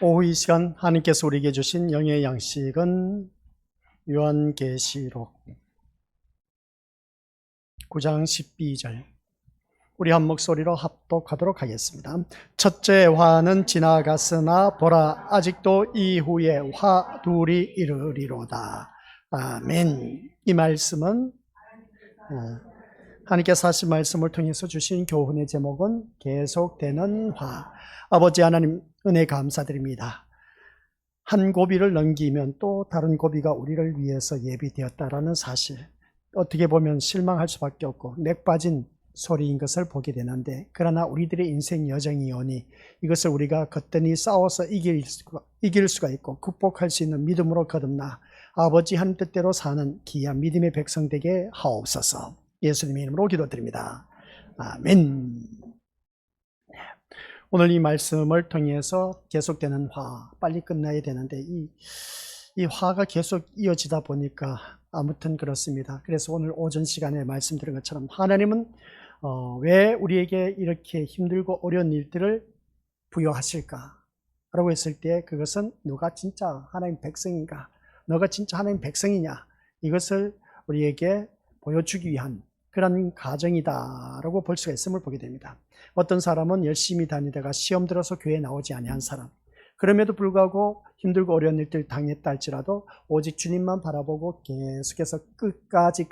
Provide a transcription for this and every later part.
오후 이 시간 하나님께서 우리에게 주신 영의 양식은 요한계시록 9장 12절, 우리 한 목소리로 합독하도록 하겠습니다. 첫째 화는 지나갔으나 보라, 아직도 이후에 화 둘이 이르리로다. 아멘. 이 말씀은 하나님께서 하신 말씀을 통해서 주신 교훈의 제목은 계속되는 화. 아버지 하나님, 은혜 감사드립니다. 한 고비를 넘기면 또 다른 고비가 우리를 위해서 예비되었다라는 사실, 어떻게 보면 실망할 수밖에 없고 맥 빠진 소리인 것을 보게 되는데, 그러나 우리들의 인생 여정이 오니 이것을 우리가 거뜬히 싸워서 이길 수가 있고 극복할 수 있는 믿음으로 거듭나 아버지 한 뜻대로 사는 귀한 믿음의 백성 되게 하옵소서. 예수님의 이름으로 기도드립니다. 아멘. 오늘 이 말씀을 통해서 계속되는 화, 빨리 끝나야 되는데 이 화가 계속 이어지다 보니까 아무튼 그렇습니다. 그래서 오늘 오전 시간에 말씀드린 것처럼 하나님은 왜 우리에게 이렇게 힘들고 어려운 일들을 부여하실까? 라고 했을 때 그것은 누가 진짜 하나님 백성인가? 너가 진짜 하나님 백성이냐? 이것을 우리에게 보여주기 위한 그런 가정이다라고 볼 수가 있음을 보게 됩니다. 어떤 사람은 열심히 다니다가 시험 들어서 교회에 나오지 아니한 사람, 그럼에도 불구하고 힘들고 어려운 일들 당했다 할지라도 오직 주님만 바라보고 계속해서 끝까지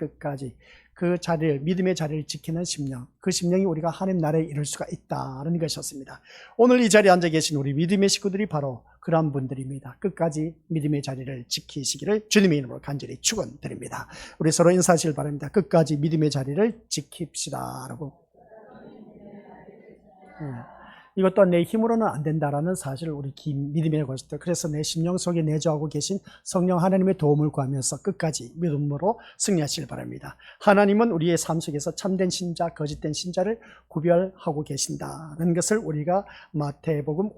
그 자리를, 믿음의 자리를 지키는 심령, 그 심령이 우리가 하나님 나라에 이룰 수가 있다는 것이었습니다. 오늘 이 자리에 앉아 계신 우리 믿음의 식구들이 바로 그러한 분들입니다. 끝까지 믿음의 자리를 지키시기를 주님의 이름으로 간절히 축원드립니다. 우리 서로 인사하시길 바랍니다. 끝까지 믿음의 자리를 지킵시다 라고. 이것 또한 내 힘으로는 안 된다라는 사실을 우리 믿음의 것이다. 그래서 내 심령 속에 내주하고 계신 성령 하나님의 도움을 구하면서 끝까지 믿음으로 승리하시길 바랍니다. 하나님은 우리의 삶 속에서 참된 신자, 거짓된 신자를 구별하고 계신다는 것을 우리가 마태복음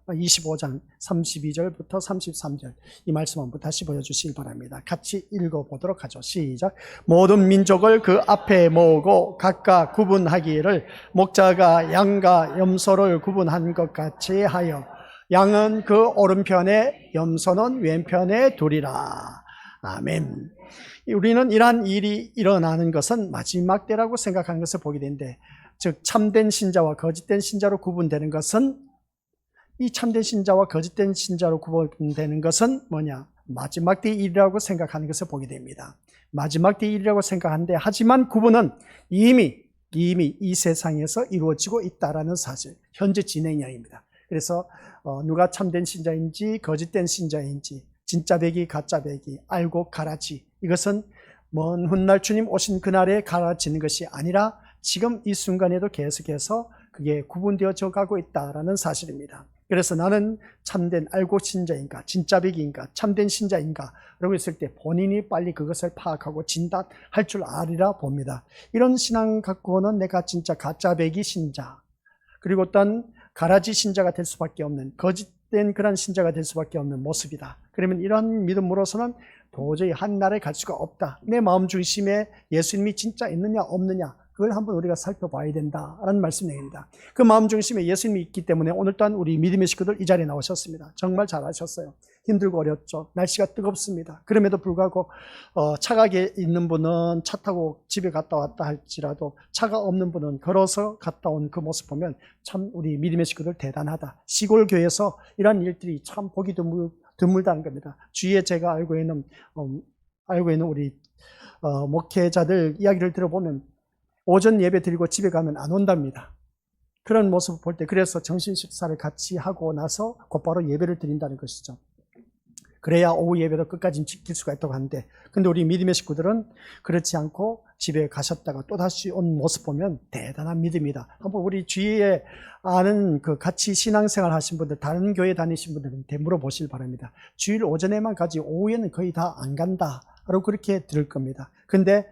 25장 32절부터 33절 이 말씀 한번 다시 보여주시길 바랍니다. 같이 읽어보도록 하죠. 시작. 모든 민족을 그 앞에 모으고 각각 구분하기를 목자가 양과 염소를 구분한 것 같이 하여 양은 그 오른편에 염소는 왼편에 두리라. 아멘. 우리는 이러한 일이 일어나는 것은 마지막 때라고 생각하는 것을 보게 되는데, 즉 참된 신자와 거짓된 신자로 구분되는 것은, 이 참된 신자와 거짓된 신자로 구분되는 것은 뭐냐? 마지막 때 일이라고 생각하는 것을 보게 됩니다. 마지막 때 일이라고 생각하는데, 하지만 구분은 이미 이 세상에서 이루어지고 있다라는 사실, 현재 진행형입니다. 그래서 누가 참된 신자인지 거짓된 신자인지, 진짜 백이 가짜 백이, 알고 가라지, 이것은 먼 훗날 주님 오신 그날에 가라지는 것이 아니라 지금 이 순간에도 계속해서 그게 구분되어져 가고 있다라는 사실입니다. 그래서 나는 참된 알고 신자인가, 진짜 백인가, 참된 신자인가 라고 했을 때 본인이 빨리 그것을 파악하고 진단할 줄 아리라 봅니다. 이런 신앙 갖고는 내가 진짜 가짜 백이 신자, 그리고 어떤 가라지 신자가 될 수밖에 없는, 거짓된 그런 신자가 될 수밖에 없는 모습이다. 그러면 이런 믿음으로서는 도저히 한 나라에 갈 수가 없다. 내 마음 중심에 예수님이 진짜 있느냐 없느냐, 그걸 한번 우리가 살펴봐야 된다라는 말씀입니다. 그 마음 중심에 예수님이 있기 때문에 오늘 또한 우리 믿음의 식구들 이 자리에 나오셨습니다. 정말 잘하셨어요. 힘들고 어렵죠. 날씨가 뜨겁습니다. 그럼에도 불구하고 차가 있는 분은 차 타고 집에 갔다 왔다 할지라도 차가 없는 분은 걸어서 갔다 온 그 모습 보면 참 우리 믿음의 식구들 대단하다. 시골 교회에서 이런 일들이 참 보기 드물다는 겁니다. 주위에 제가 알고 있는 우리 목회자들 이야기를 들어보면 오전 예배 드리고 집에 가면 안 온답니다. 그런 모습을 볼 때, 그래서 점심 식사를 같이 하고 나서 곧바로 예배를 드린다는 것이죠. 그래야 오후 예배도 끝까지 지킬 수가 있다고 하는데, 근데 우리 믿음의 식구들은 그렇지 않고 집에 가셨다가 또다시 온 모습 보면 대단한 믿음이다. 한번 우리 주위에 아는 그 같이 신앙생활 하신 분들, 다른 교회 다니신 분들은 물어보시길 바랍니다. 주일 오전에만 가지 오후에는 거의 다 안 간다 라고 그렇게 들을 겁니다. 근데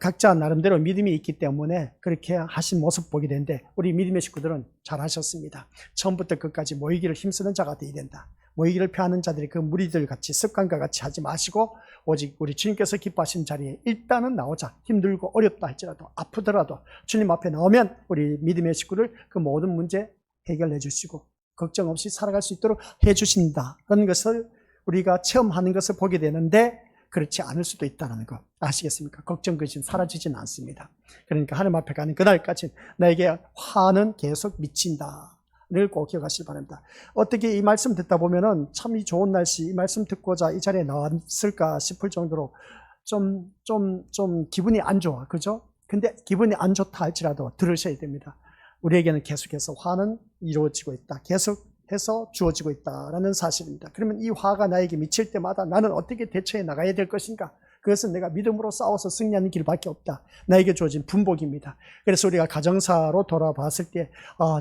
각자 나름대로 믿음이 있기 때문에 그렇게 하신 모습 보게 되는데, 우리 믿음의 식구들은 잘하셨습니다. 처음부터 끝까지 모이기를 힘쓰는 자가 되어야 된다. 모이기를 피하는 자들이 그 무리들 같이 습관과 같이 하지 마시고 오직 우리 주님께서 기뻐하시는 자리에 일단은 나오자. 힘들고 어렵다 할지라도, 아프더라도 주님 앞에 나오면 우리 믿음의 식구들 그 모든 문제 해결해 주시고 걱정 없이 살아갈 수 있도록 해주신다는 것을 우리가 체험하는 것을 보게 되는데 그렇지 않을 수도 있다는 거 아시겠습니까? 걱정, 근심 사라지지는 않습니다. 그러니까 하나님 앞에 가는 그날까지 나에게 화는 계속 미친다를 꼭 기억하시기 바랍니다. 어떻게 이 말씀 듣다 보면은 참 이 좋은 날씨 이 말씀 듣고자 이 자리에 나왔을까 싶을 정도로 좀 기분이 안 좋아. 그죠? 근데 기분이 안 좋다 할지라도 들으셔야 됩니다. 우리에게는 계속해서 화는 이루어지고 있다. 계속해서 주어지고 있다라는 사실입니다. 그러면 이 화가 나에게 미칠 때마다 나는 어떻게 대처해 나가야 될 것인가? 그것은 내가 믿음으로 싸워서 승리하는 길밖에 없다. 나에게 주어진 분복입니다. 그래서 우리가 가정사로 돌아봤을 때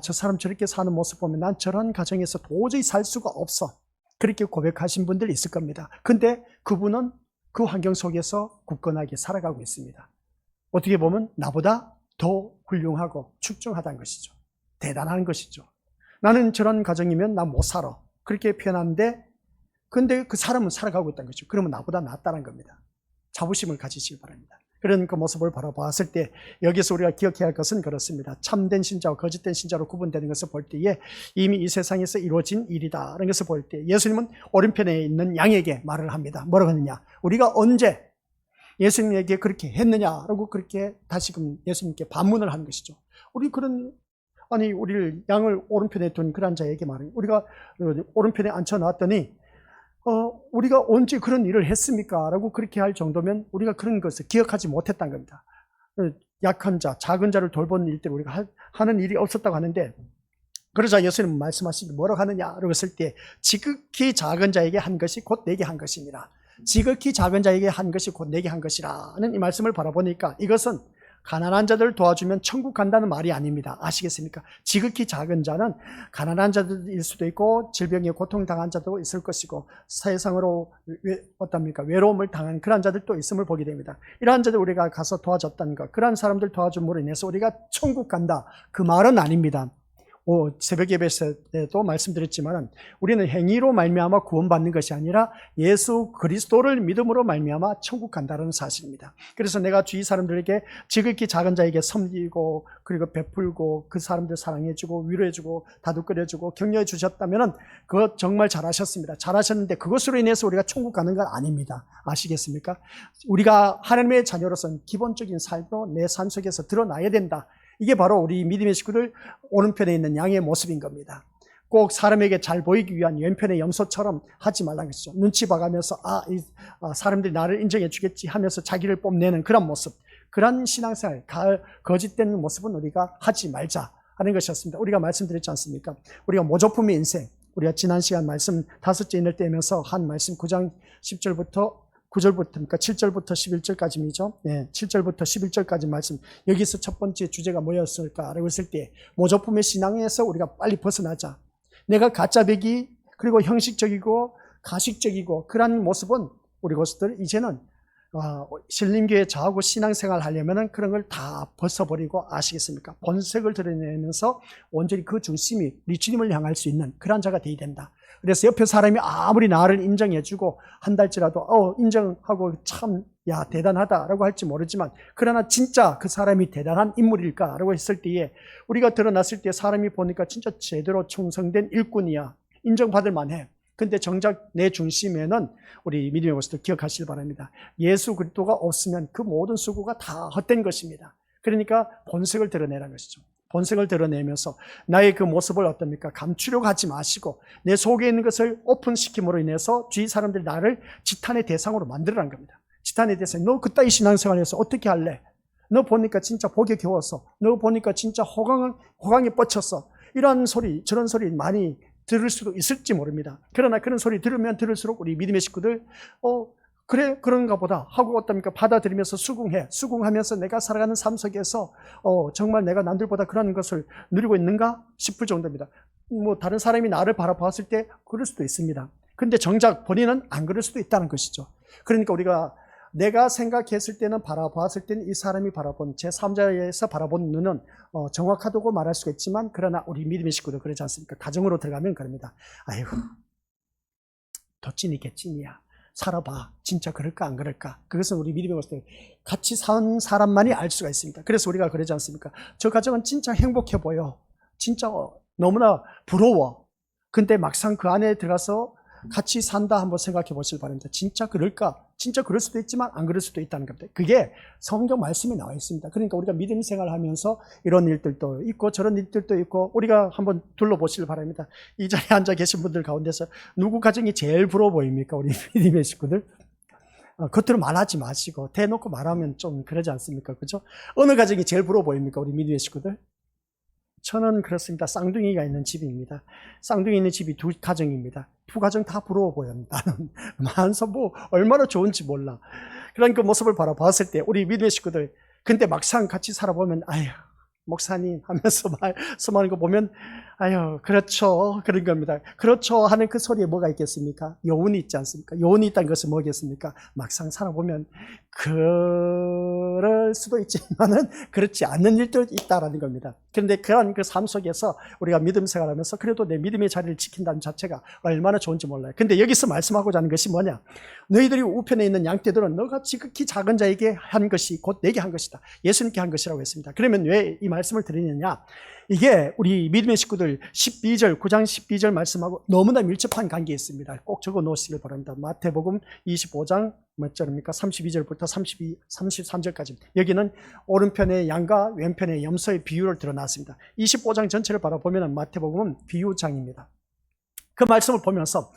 저 사람 저렇게 사는 모습 보면 난 저런 가정에서 도저히 살 수가 없어. 그렇게 고백하신 분들 있을 겁니다. 근데 그분은 그 환경 속에서 굳건하게 살아가고 있습니다. 어떻게 보면 나보다 더 훌륭하고 출중하다는 것이죠. 대단한 것이죠. 나는 저런 가정이면 나 못 살아. 그렇게 표현하는데 근데 그 사람은 살아가고 있다는 거죠. 그러면 나보다 낫다는 겁니다. 자부심을 가지시기 바랍니다. 그런 그 모습을 바라봤을 때 여기서 우리가 기억해야 할 것은 그렇습니다. 참된 신자와 거짓된 신자로 구분되는 것을 볼 때에 이미 이 세상에서 이루어진 일이다라는 것을 볼 때 예수님은 오른편에 있는 양에게 말을 합니다. 뭐라고 하느냐? 우리가 언제 예수님에게 그렇게 했느냐라고 그렇게 다시금 예수님께 반문을 한 것이죠. 우리를 양을 오른편에 둔 그런 자에게 말해요. 우리가 오른편에 앉혀놨더니 우리가 언제 그런 일을 했습니까? 라고 그렇게 할 정도면 우리가 그런 것을 기억하지 못했다는 겁니다. 약한 자, 작은 자를 돌보는 일들 우리가 하는 일이 없었다고 하는데 그러자 예수님은 말씀하시기 뭐라고 하느냐라고 했을 때 지극히 작은 자에게 한 것이 곧 내게 한 것이니라. 지극히 작은 자에게 한 것이 곧 내게 한 것이라는 이 말씀을 바라보니까 이것은 가난한 자들을 도와주면 천국 간다는 말이 아닙니다. 아시겠습니까? 지극히 작은 자는 가난한 자들일 수도 있고 질병에 고통당한 자도 있을 것이고 세상으로 외로움을 당한 그런 자들도 있음을 보게 됩니다. 이러한 자들 우리가 가서 도와줬다는 것, 그러한 사람들 도와줌으로 인해서 우리가 천국 간다 그 말은 아닙니다. 새벽 예배에도 말씀드렸지만 우리는 행위로 말미암아 구원받는 것이 아니라 예수 그리스도를 믿음으로 말미암아 천국 간다는 사실입니다. 그래서 내가 주위 사람들에게 지극히 작은 자에게 섬기고 그리고 베풀고 그 사람들 사랑해주고 위로해주고 다독거려주고 격려해 주셨다면 그거 정말 잘하셨습니다. 잘하셨는데 그것으로 인해서 우리가 천국 가는 건 아닙니다. 아시겠습니까? 우리가 하나님의 자녀로서는 기본적인 삶으로 내 삶 속에서 드러나야 된다. 이게 바로 우리 믿음의 식구들 오른편에 있는 양의 모습인 겁니다. 꼭 사람에게 잘 보이기 위한 왼편의 염소처럼 하지 말라는 것이죠. 눈치 봐가면서 사람들이 나를 인정해 주겠지 하면서 자기를 뽐내는 그런 모습, 그런 신앙생활, 거짓된 모습은 우리가 하지 말자 하는 것이었습니다. 우리가 말씀드렸지 않습니까? 우리가 모조품의 인생, 우리가 지난 시간 말씀 5째 인을 떼면서 한 말씀 9장 10절부터 9절부터, 그러니까 7절부터 11절까지이죠. 예, 7절부터 11절까지 말씀. 여기서 첫 번째 주제가 뭐였을까라고 했을 때, 모조품의 신앙에서 우리가 빨리 벗어나자. 내가 가짜배기, 그리고 형식적이고, 가식적이고, 그런 모습은 우리 것들 이제는, 신림교회 저하고 신앙생활 하려면은 그런 걸 다 벗어버리고 아시겠습니까? 본색을 드러내면서 온전히 그 중심이 리치님을 향할 수 있는 그런 자가 되어야 된다. 그래서 옆에 사람이 아무리 나를 인정해주고 한달치라도 인정하고 참 대단하다라고 할지 모르지만 그러나 진짜 그 사람이 대단한 인물일까라고 했을 때에 우리가 드러났을 때 사람이 보니까 진짜 제대로 충성된 일꾼이야. 인정받을 만해. 근데 정작 내 중심에는 우리 믿음의 것을 기억하시기 바랍니다. 예수 그리스도가 없으면 그 모든 수고가 다 헛된 것입니다. 그러니까 본색을 드러내라는 것이죠. 본색을 드러내면서 나의 그 모습을 어떻습니까? 감추려고 하지 마시고 내 속에 있는 것을 오픈시킴으로 인해서 주위 사람들이 나를 지탄의 대상으로 만들어라는 겁니다. 지탄의 대상. 너 그따위 신앙생활에서 어떻게 할래? 너 보니까 진짜 보기 겨웠어. 너 보니까 진짜 호강에 뻗쳤어. 이런 소리, 저런 소리 많이 들을 수도 있을지 모릅니다. 그러나 그런 소리 들으면 들을수록 우리 믿음의 식구들 그래 그런가 보다 하고 어떻습니까? 받아들이면서 수긍하면서 내가 살아가는 삶 속에서 정말 내가 남들보다 그런 것을 누리고 있는가 싶을 정도입니다. 다른 사람이 나를 바라봤을 때 그럴 수도 있습니다. 근데 정작 본인은 안 그럴 수도 있다는 것이죠. 그러니까 우리가 내가 생각했을 때는 바라봤을 때는 이 사람이 바라본 제3자에서 바라본 눈은 정확하다고 말할 수가 있지만 그러나 우리 믿음의 식구들 그러지 않습니까? 가정으로 들어가면 그럽니다. 아이고 도찐이 개찐이야. 살아봐. 진짜 그럴까 안 그럴까? 그것은 우리 믿음의 것들 같이 산 사람만이 알 수가 있습니다. 그래서 우리가 그러지 않습니까? 저 가정은 진짜 행복해 보여. 진짜 너무나 부러워. 근데 막상 그 안에 들어가서 같이 산다 한번 생각해 보실 바랍니다. 진짜 그럴까? 진짜 그럴 수도 있지만 안 그럴 수도 있다는 겁니다. 그게 성경 말씀에 나와 있습니다. 그러니까 우리가 믿음 생활하면서 이런 일들도 있고 저런 일들도 있고 우리가 한번 둘러보시길 바랍니다. 이 자리에 앉아 계신 분들 가운데서 누구 가정이 제일 부러워 보입니까? 우리 믿음의 식구들. 겉으로 말하지 마시고 대놓고 말하면 좀 그러지 않습니까? 그죠? 어느 가정이 제일 부러워 보입니까? 우리 믿음의 식구들. 저는 그렇습니다. 쌍둥이가 있는 집입니다. 쌍둥이 있는 집이 두 가정입니다. 두 가정 다 부러워 보여요. 나는 만서 뭐 얼마나 좋은지 몰라. 그런 그 모습을 바라봤을 때 우리 믿음의 식구들, 근데 막상 같이 살아보면 아휴 목사님 하면서 말씀하는 거 보면 아유 그렇죠 그런 겁니다. 그렇죠 하는 그 소리에 뭐가 있겠습니까? 여운이 있지 않습니까? 여운이 있다는 것은 뭐겠습니까? 막상 살아보면 그럴 수도 있지만은 그렇지 않는 일도 있다라는 겁니다. 그런데 그런 그 삶 속에서 우리가 믿음 생활하면서 그래도 내 믿음의 자리를 지킨다는 자체가 얼마나 좋은지 몰라요. 근데 여기서 말씀하고자 하는 것이 뭐냐? 너희들이 우편에 있는 양떼들은 너가 지극히 작은 자에게 한 것이 곧 내게 한 것이다. 예수님께 한 것이라고 했습니다. 그러면 왜 이 말씀을 드리느냐? 이게 우리 믿음의 식구들 12절, 9장 12절 말씀하고 너무나 밀접한 관계에 있습니다. 꼭 적어 놓으시길 바랍니다. 마태복음 25장 몇 절입니까? 32절부터 33절까지. 여기는 오른편의 양과 왼편의 염소의 비유를 드러났습니다. 25장 전체를 바라보면 마태복음은 비유장입니다. 그 말씀을 보면서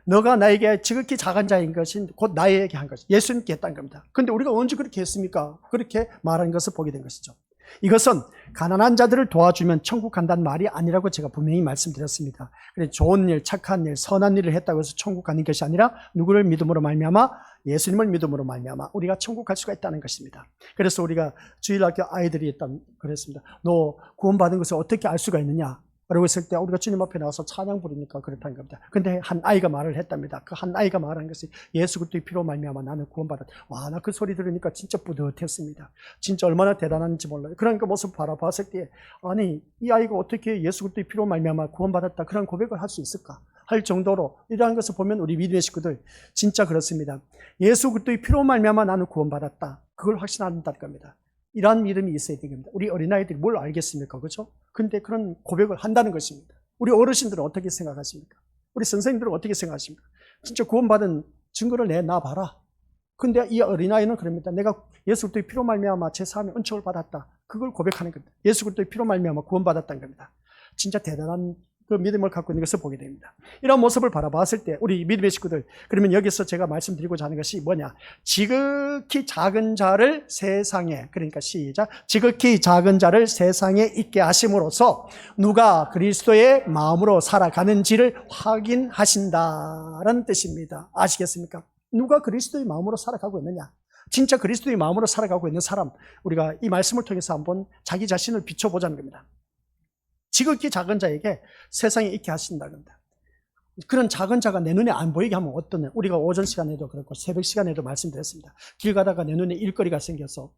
너가 나에게 지극히 작은 자인 것인 곧 나에게 한 것이 예수님께 했다는 겁니다. 그런데 우리가 언제 그렇게 했습니까? 그렇게 말한 것을 보게 된 것이죠. 이것은 가난한 자들을 도와주면 천국 간다는 말이 아니라고 제가 분명히 말씀드렸습니다. 그래서 좋은 일, 착한 일, 선한 일을 했다고 해서 천국 가는 것이 아니라 누구를 믿음으로 말미암아 예수님을 믿음으로 말미암아 우리가 천국 갈 수가 있다는 것입니다. 그래서 우리가 주일학교 아이들이 그랬습니다. 너 구원받은 것을 어떻게 알 수가 있느냐? 라고 했을 때 우리가 주님 앞에 나와서 찬양 부르니까 그렇다는 겁니다. 근데 한 아이가 말을 했답니다. 그 한 아이가 말한 것이 예수 그리스도의 피로 말미암아 나는 구원받았다. 와, 나 그 소리 들으니까 진짜 뿌듯했습니다. 진짜 얼마나 대단한지 몰라요. 그런 그 모습 바라봤을 때 아니 이 아이가 어떻게 예수 그리스도의 피로 말미암아 구원받았다 그런 고백을 할 수 있을까? 할 정도로 이러한 것을 보면 우리 믿음의 식구들 진짜 그렇습니다. 예수 그리스도의 피로 말미암아 나는 구원받았다. 그걸 확신한다는 겁니다. 이러한 믿음이 있어야 됩니다. 우리 어린아이들이 뭘 알겠습니까? 그렇죠? 근데 그런 고백을 한다는 것입니다. 우리 어르신들은 어떻게 생각하십니까? 우리 선생님들은 어떻게 생각하십니까? 진짜 구원받은 증거를 내놔봐라. 근데 이 어린아이는 그럽니다. 내가 예수 그리스도의 피로 말미암아 제 삶의 은총을 받았다. 그걸 고백하는 겁니다. 예수 그리스도의 피로 말미암아 구원받았다는 겁니다. 진짜 대단한 그 믿음을 갖고 있는 것을 보게 됩니다. 이런 모습을 바라봤을 때 우리 믿음의 식구들, 그러면 여기서 제가 말씀드리고자 하는 것이 뭐냐? 지극히 작은 자를 세상에, 그러니까 시작, 지극히 작은 자를 세상에 있게 하심으로써 누가 그리스도의 마음으로 살아가는지를 확인하신다라는 뜻입니다. 아시겠습니까? 누가 그리스도의 마음으로 살아가고 있느냐? 진짜 그리스도의 마음으로 살아가고 있는 사람, 우리가 이 말씀을 통해서 한번 자기 자신을 비춰보자는 겁니다. 지극히 작은 자에게 세상에 있게 하신다는 겁니다. 그런 작은 자가 내 눈에 안 보이게 하면 어떠냐? 우리가 오전 시간에도 그렇고 새벽 시간에도 말씀드렸습니다. 길 가다가 내 눈에 일거리가 생겨서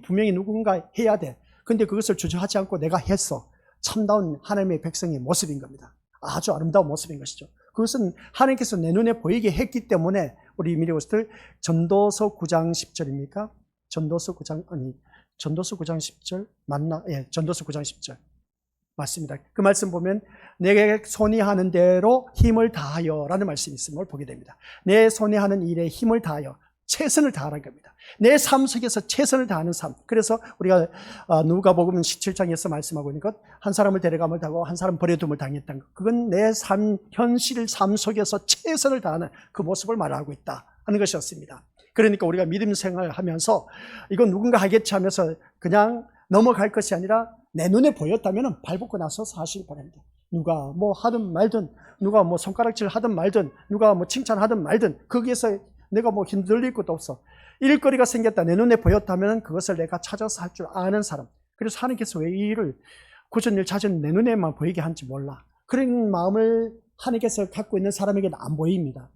분명히 누군가 해야 돼. 근데 그것을 주저하지 않고 내가 했어. 참다운 하나님의 백성의 모습인 겁니다. 아주 아름다운 모습인 것이죠. 그것은 하나님께서 내 눈에 보이게 했기 때문에 우리 미리오스들 전도서 9장 10절입니까? 전도서 9장 10절 맞나? 예, 전도서 9장 10절. 맞습니다. 그 말씀 보면 내게 손이 하는 대로 힘을 다하여 라는 말씀이 있음을 보게 됩니다. 내 손이 하는 일에 힘을 다하여 최선을 다하라는 겁니다. 내 삶 속에서 최선을 다하는 삶. 그래서 우리가 누가복음 17장에서 말씀하고 있는 것, 한 사람을 데려감을 당하고 한 사람 버려둠을 당했다는 것, 그건 내 삶, 현실 삶 속에서 최선을 다하는 그 모습을 말하고 있다 하는 것이었습니다. 그러니까 우리가 믿음 생활을 하면서 이건 누군가 하겠지 하면서 그냥 넘어갈 것이 아니라 내 눈에 보였다면 발벗고 나서서 하시기 바랍니다. 누가 뭐 하든 말든, 누가 뭐 손가락질 하든 말든, 누가 뭐 칭찬하든 말든, 거기에서 내가 뭐 흔들릴 것도 없어. 일거리가 생겼다, 내 눈에 보였다면 그것을 내가 찾아서 할 줄 아는 사람. 그래서 하나님께서 왜 이 일을 구전일 찾은 내 눈에만 보이게 한지 몰라. 그런 마음을 하나님께서 갖고 있는 사람에게는 안 보입니다.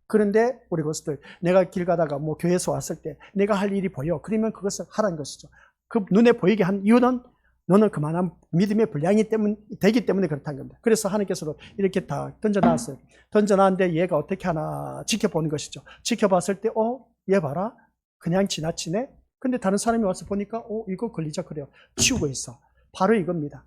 그런데 우리 것들, 내가 길 가다가 뭐 교회에서 왔을 때 내가 할 일이 보여. 그러면 그것을 하라는 것이죠. 그 눈에 보이게 한 이유는 너는 그만한 믿음의 분량이 되기 때문에 그렇다는 겁니다. 그래서 하나님께서도 이렇게 다 던져놨어요. 던져놨는데 얘가 어떻게 하나 지켜보는 것이죠. 지켜봤을 때 얘 봐라. 그냥 지나치네. 근데 다른 사람이 와서 보니까 이거 걸리자 그래요. 치우고 있어. 바로 이겁니다.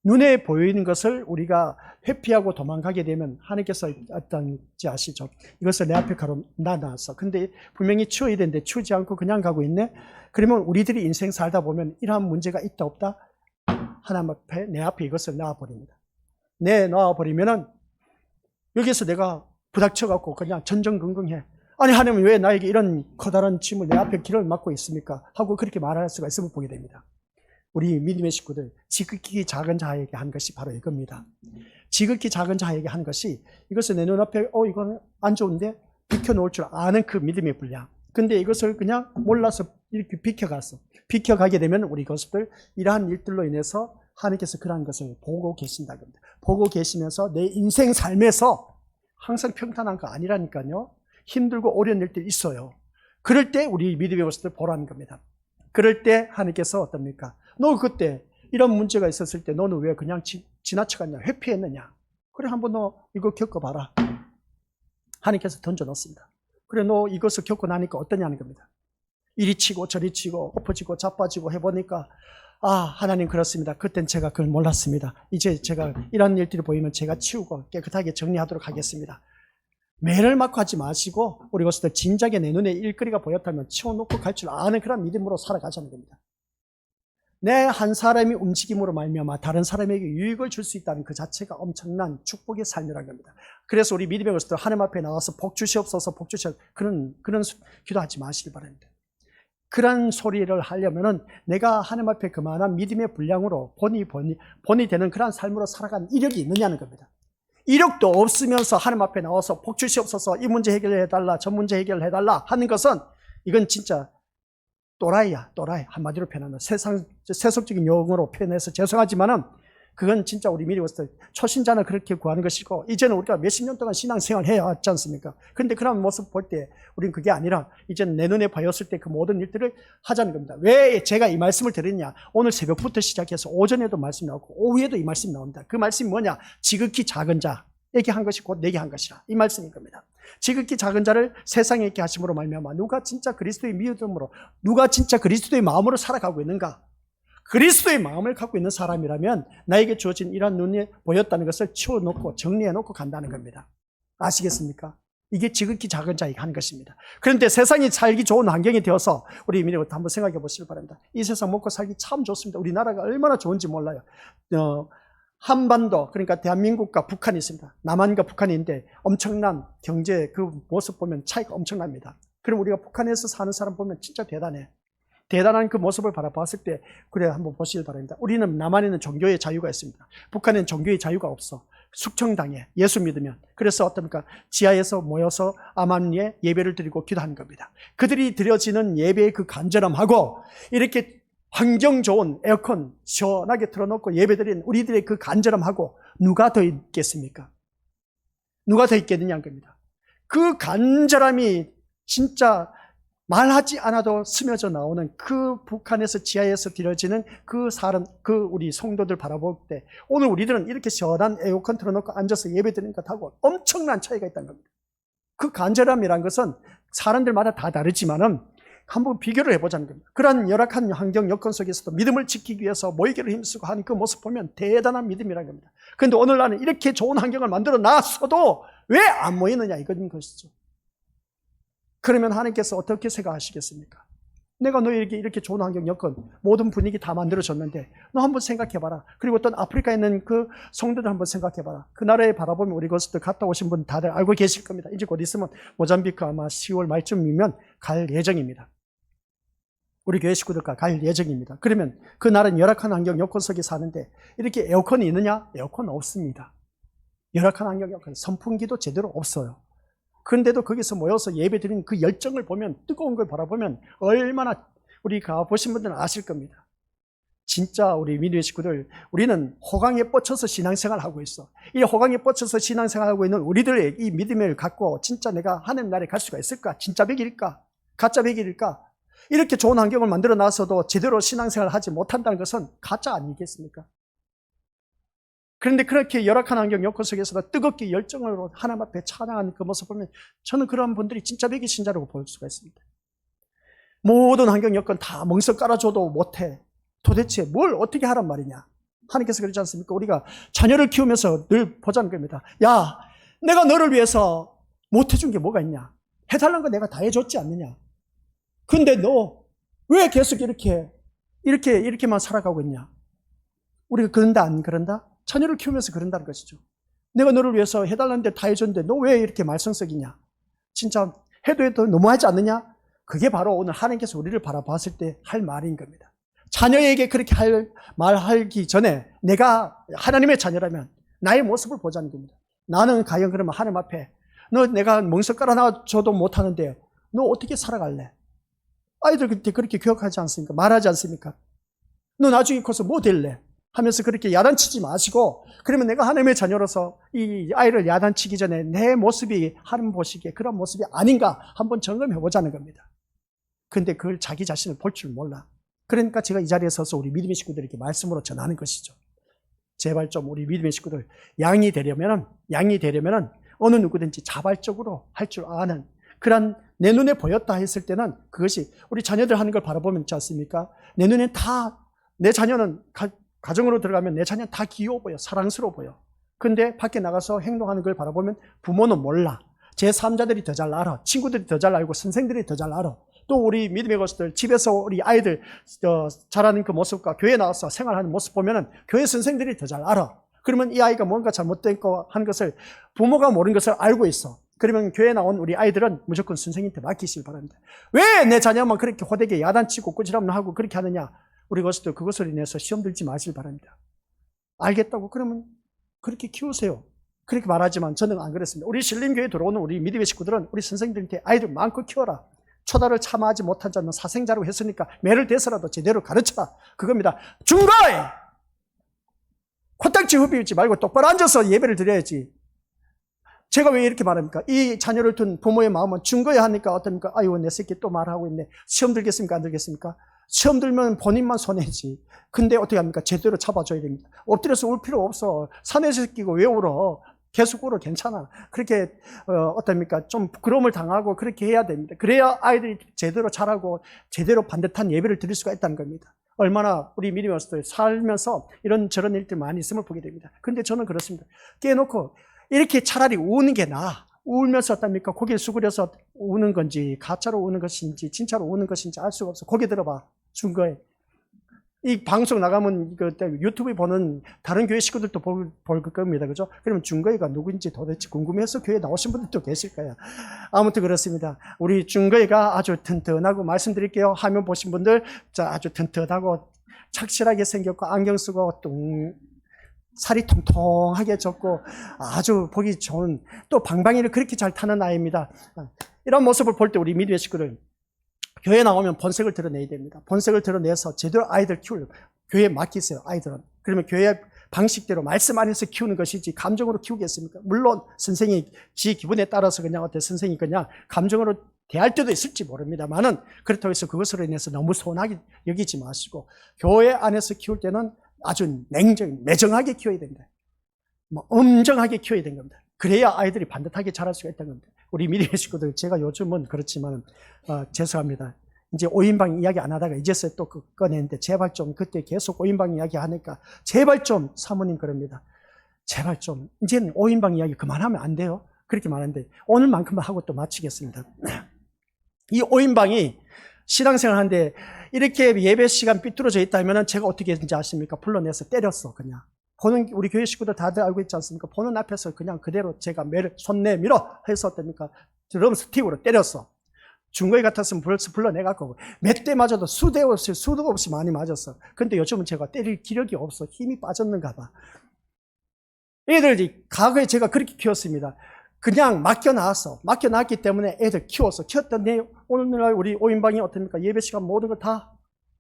눈에 보이는 것을 우리가 회피하고 도망가게 되면 하나님께서 어떤지 아시죠? 이것을 내 앞에 가로 놔놨어. 근데 분명히 치워야 되는데 치우지 않고 그냥 가고 있네? 그러면 우리들이 인생 살다 보면 이러한 문제가 있다 없다? 하나님 앞에, 내 앞에 이것을 놔버립니다. 놔버리면은 여기서 내가 부닥쳐갖고 그냥 전전긍긍해. 아니, 하나님 왜 나에게 이런 커다란 짐을 내 앞에 길을 막고 있습니까? 하고 그렇게 말할 수가 있음을 보게 됩니다. 우리 믿음의 식구들, 지극히 작은 자에게 한 것이 바로 이겁니다. 지극히 작은 자에게 한 것이 이것을 내 눈앞에 이건 안 좋은데 비켜놓을 줄 아는 그 믿음의 분량. 근데 이것을 그냥 몰라서 이렇게 비켜갔어. 비켜가게 되면 우리 것들 이러한 일들로 인해서 하나님께서 그러한 것을 보고 계신다는 겁니다. 보고 계시면서 내 인생 삶에서 항상 평탄한 거 아니라니까요. 힘들고 어려운 일들이 있어요. 그럴 때 우리 믿음의 것들 보라는 겁니다. 그럴 때 하나님께서 어떻습니까? 너 그때 이런 문제가 있었을 때 너는 왜 그냥 지나쳐갔냐? 회피했느냐? 그래, 한번 너 이거 겪어봐라. 하나님께서 던져놓습니다. 그래, 너 이것을 겪고 나니까 어떠냐는 겁니다. 이리 치고 저리 치고 엎어지고 자빠지고 해보니까 하나님 그렇습니다. 그땐 제가 그걸 몰랐습니다. 이제 제가 이런 일들이 보이면 제가 치우고 깨끗하게 정리하도록 하겠습니다. 매를 맞고 하지 마시고 우리 것들 진작에 내 눈에 일거리가 보였다면 치워놓고 갈 줄 아는 그런 믿음으로 살아가자는 겁니다. 내 한 사람이 움직임으로 말미암아 다른 사람에게 유익을 줄 수 있다는 그 자체가 엄청난 축복의 삶이라는 겁니다. 그래서 우리 믿음의 것들 하나님 앞에 나와서 복 주시옵소서, 복 주시옵소서 그런 기도하지 마시길 바랍니다. 그런 소리를 하려면은 내가 하나님 앞에 그만한 믿음의 분량으로 본이 되는 그런 삶으로 살아간 이력이 있느냐는 겁니다. 이력도 없으면서 하나님 앞에 나와서 복 주시옵소서, 이 문제 해결해달라, 저 문제 해결해달라 하는 것은 이건 진짜 또라이야, 또라이. 한마디로 표현하면 세속적인 용어로 표현해서 죄송하지만은 그건 진짜 우리 미리 왔을 때 초신자는 그렇게 구하는 것이고 이제는 우리가 몇십 년 동안 신앙생활 해왔지 않습니까? 그런데 그런 모습 볼 때 우리는 그게 아니라 이제는 내 눈에 보였을 때 그 모든 일들을 하자는 겁니다. 왜 제가 이 말씀을 드렸냐? 오늘 새벽부터 시작해서 오전에도 말씀 나오고 오후에도 이 말씀이 나옵니다. 그 말씀이 뭐냐? 지극히 작은 자에게 한 것이 곧 내게 한 것이라, 이 말씀인 겁니다. 지극히 작은 자를 세상에 있게 하심으로 말미암아 누가 진짜 그리스도의 믿음으로, 누가 진짜 그리스도의 마음으로 살아가고 있는가? 그리스도의 마음을 갖고 있는 사람이라면 나에게 주어진 이런 눈에 보였다는 것을 치워놓고 정리해놓고 간다는 겁니다. 아시겠습니까? 이게 지극히 작은 자에게 한 것입니다. 그런데 세상이 살기 좋은 환경이 되어서 우리 민족부터 한번 생각해 보시기 바랍니다. 이 세상 먹고 살기 참 좋습니다. 우리나라가 얼마나 좋은지 몰라요. 한반도, 그러니까 대한민국과 북한이 있습니다. 남한과 북한인데 엄청난 경제 그 모습 보면 차이가 엄청납니다. 그럼 우리가 북한에서 사는 사람 보면 진짜 대단해. 대단한 그 모습을 바라봤을 때 그래 한번 보시길 바랍니다. 우리는 남한에는 종교의 자유가 있습니다. 북한에는 종교의 자유가 없어. 숙청당해, 예수 믿으면. 그래서 어떻습니까? 지하에서 모여서 암암리에 예배를 드리고 기도하는 겁니다. 그들이 드려지는 예배의 그 간절함하고 이렇게 환경 좋은 에어컨 시원하게 틀어놓고 예배드린 우리들의 그 간절함하고 누가 더 있겠습니까? 누가 더 있겠느냐는 겁니다. 그 간절함이 진짜 말하지 않아도 스며져 나오는 그 북한에서 지하에서 드려지는 그 사람, 그 우리 성도들 바라볼 때 오늘 우리들은 이렇게 시원한 에어컨 틀어놓고 앉아서 예배드리는 것하고 엄청난 차이가 있다는 겁니다. 그 간절함이란 것은 사람들마다 다 다르지만은 한번 비교를 해보자는 겁니다. 그러한 열악한 환경 여건 속에서도 믿음을 지키기 위해서 모이기를 힘쓰고 하는 그 모습 보면 대단한 믿음이라는 겁니다. 그런데 오늘날은 이렇게 좋은 환경을 만들어 놨어도 왜 안 모이느냐 이건 것이죠. 그러면 하나님께서 어떻게 생각하시겠습니까? 내가 너에게 이렇게 좋은 환경 여건 모든 분위기 다 만들어줬는데 너 한번 생각해봐라. 그리고 또 아프리카에 있는 그 성도들 한번 생각해봐라. 그 나라에 바라보면 우리 그것들 갔다 오신 분 다들 알고 계실 겁니다. 이제 곧 있으면 모잠비크 아마 10월 말쯤이면 갈 예정입니다. 우리 교회 식구들과 갈 예정입니다. 그러면 그 나라는 열악한 환경 여건 속에 사는데 이렇게 에어컨이 있느냐? 에어컨 없습니다. 열악한 환경 여건, 선풍기도 제대로 없어요. 그런데도 거기서 모여서 예배드리는 그 열정을 보면, 뜨거운 걸 바라보면 얼마나 우리가 보신 분들은 아실 겁니다. 진짜 우리 민주의 식구들, 우리는 호강에 뻗쳐서 신앙생활을 하고 있어. 이 호강에 뻗쳐서 신앙생활하고 있는 우리들의 이 믿음을 갖고 진짜 내가 하나님 나라에 갈 수가 있을까? 진짜 백일일까? 가짜 백일일까? 이렇게 좋은 환경을 만들어 놔서도 제대로 신앙생활을 하지 못한다는 것은 가짜 아니겠습니까? 그런데 그렇게 열악한 환경 여건 속에서도 뜨겁게 열정으로 하나님 앞에 찬양하는 그 모습을 보면 저는 그런 분들이 진짜 백의 신자라고 볼 수가 있습니다. 모든 환경 여건 다 멍석 깔아줘도 못해. 도대체 뭘 어떻게 하란 말이냐? 하나님께서 그러지 않습니까? 우리가 자녀를 키우면서 늘 보자는 겁니다. 야, 내가 너를 위해서 못 해준 게 뭐가 있냐? 해달라는 거 내가 다 해줬지 않느냐? 근데 너 왜 계속 이렇게만 살아가고 있냐? 우리가 그런다, 안 그런다? 자녀를 키우면서 그런다는 것이죠. 내가 너를 위해서 해달라는데 다 해줬는데 너 왜 이렇게 말썽썩이냐? 진짜 해도 너무하지 않느냐? 그게 바로 오늘 하나님께서 우리를 바라봤을 때 할 말인 겁니다. 자녀에게 그렇게 말하기 전에 내가 하나님의 자녀라면 나의 모습을 보자는 겁니다. 나는 과연 그러면 하나님 앞에 너 내가 멍석 깔아놔줘도 못하는데 너 어떻게 살아갈래? 아이들 그때 그렇게 교육하지 않습니까? 말하지 않습니까? 너 나중에 커서 뭐 될래? 하면서 그렇게 야단치지 마시고, 그러면 내가 하나님의 자녀로서 이 아이를 야단치기 전에 내 모습이 하나님 보시기에 그런 모습이 아닌가 한번 점검해 보자는 겁니다. 근데 그걸 자기 자신을 볼 줄 몰라. 그러니까 제가 이 자리에 서서 우리 믿음의 식구들에게 말씀으로 전하는 것이죠. 제발 좀 우리 믿음의 식구들 양이 되려면은 어느 누구든지 자발적으로 할 줄 아는 그런, 내 눈에 보였다 했을 때는 그것이 우리 자녀들 하는 걸 바라보면 있지 않습니까? 내 눈엔 다, 내 자녀는 가정으로 들어가면 내 자녀는 다 귀여워 보여, 사랑스러워 보여. 근데 밖에 나가서 행동하는 걸 바라보면 부모는 몰라. 제3자들이 더 잘 알아. 친구들이 더 잘 알고 선생들이 더 잘 알아. 또 우리 믿음의 것들 집에서 우리 아이들 자라는 그 모습과 교회 나와서 생활하는 모습 보면은 교회 선생들이 더 잘 알아. 그러면 이 아이가 뭔가 잘못된 거 한 것을 부모가 모르는 것을 알고 있어. 그러면 교회 나온 우리 아이들은 무조건 선생님한테 맡기시길 바랍니다. 왜 내 자녀만 그렇게 호되게 야단치고 꾸지람 하고 그렇게 하느냐? 우리 것들 그것을 인해서 시험 들지 마시길 바랍니다. 알겠다고 그러면 그렇게 키우세요. 그렇게 말하지만 저는 안 그랬습니다. 우리 신림교회에 들어오는 우리 믿음의 식구들은 우리 선생님들한테 아이들 마음껏 키워라. 초다를 참아하지 못한 자는 사생자라고 했으니까 매를 대서라도 제대로 가르쳐라. 그겁니다. 중거에 코딱지 흡입지 말고 똑바로 앉아서 예배를 드려야지. 제가 왜 이렇게 말합니까? 이 자녀를 둔 부모의 마음은 중거에 하니까 어떻습니까? 아유, 내 새끼 또 말하고 있네. 시험 들겠습니까? 안 들겠습니까? 시험 들면 본인만 손해지. 근데 어떻게 합니까? 제대로 잡아줘야 됩니다. 엎드려서 울 필요 없어. 사내 새끼고 왜 울어? 계속 울어. 괜찮아. 그렇게 어떻습니까? 좀 부끄러움을 당하고 그렇게 해야 됩니다. 그래야 아이들이 제대로 자라고 제대로 반듯한 예배를 드릴 수가 있다는 겁니다. 얼마나 우리 믿음으로서 살면서 이런저런 일들 많이 있음을 보게 됩니다. 근데 저는 그렇습니다. 깨놓고 이렇게 차라리 우는 게 나아. 울면서 어떻습니까? 고개를 수그려서 우는 건지 가짜로 우는 것인지 진짜로 우는 것인지 알 수가 없어. 고개 들어봐. 중거에. 이 방송 나가면 유튜브에 보는 다른 교회 식구들도 볼 겁니다. 그죠? 그러면 중거이가 누구인지 도대체 궁금해서 교회에 나오신 분들도 계실 거야. 아무튼 그렇습니다. 우리 중거이가 아주 튼튼하고, 말씀드릴게요. 화면 보신 분들, 아주 튼튼하고 착실하게 생겼고, 안경 쓰고, 살이 통통하게 졌고, 아주 보기 좋은, 또 방방이를 그렇게 잘 타는 아이입니다. 이런 모습을 볼 때 우리 믿음의 식구들, 교회 나오면 본색을 드러내야 됩니다. 본색을 드러내서 제대로 아이들 키우려고 교회에 맡기세요. 아이들은. 그러면 교회 방식대로 말씀 안에서 키우는 것이지 감정으로 키우겠습니까? 물론 선생이 지 기분에 따라서 그냥 어때 선생이 그냥 감정으로 대할 때도 있을지 모릅니다만은, 그렇다고 해서 그것으로 인해서 너무 소원하게 여기지 마시고 교회 안에서 키울 때는 아주 매정하게 키워야 됩니다. 엄정하게 키워야 되는 겁니다. 그래야 아이들이 반듯하게 자랄 수가 있다는 겁니다. 우리 믿음의 식구들, 제가 요즘은 그렇지만 죄송합니다. 이제 5인방 이야기 안 하다가 이제서 또 꺼내는데, 제발 좀 그때 계속 5인방 이야기 하니까 제발 좀 사모님 그럽니다. 제발 좀 이제는 5인방 이야기 그만하면 안 돼요. 그렇게 말하는데 오늘만큼만 하고 또 마치겠습니다. 이 5인방이 신앙생활 하는데 이렇게 예배 시간 삐뚤어져 있다면 제가 어떻게 했는지 아십니까? 불러내서 때렸어. 그냥 보는, 우리 교회 식구들 다들 알고 있지 않습니까? 보는 앞에서 그냥 그대로 제가 매를 손 내밀어 해서 어떻습니까? 드럼 스틱으로 때렸어. 중거에 같았으면 벌써 불러내갖고 몇 대 맞아도 수도 없이 많이 맞았어. 근데 요즘은 제가 때릴 기력이 없어. 힘이 빠졌는가 봐. 애들이 과거에 제가 그렇게 키웠습니다. 그냥 맡겨놨기 때문에 애들 키웠더니 오늘날 우리 5인방이 어떻습니까? 예배 시간 모든 걸 다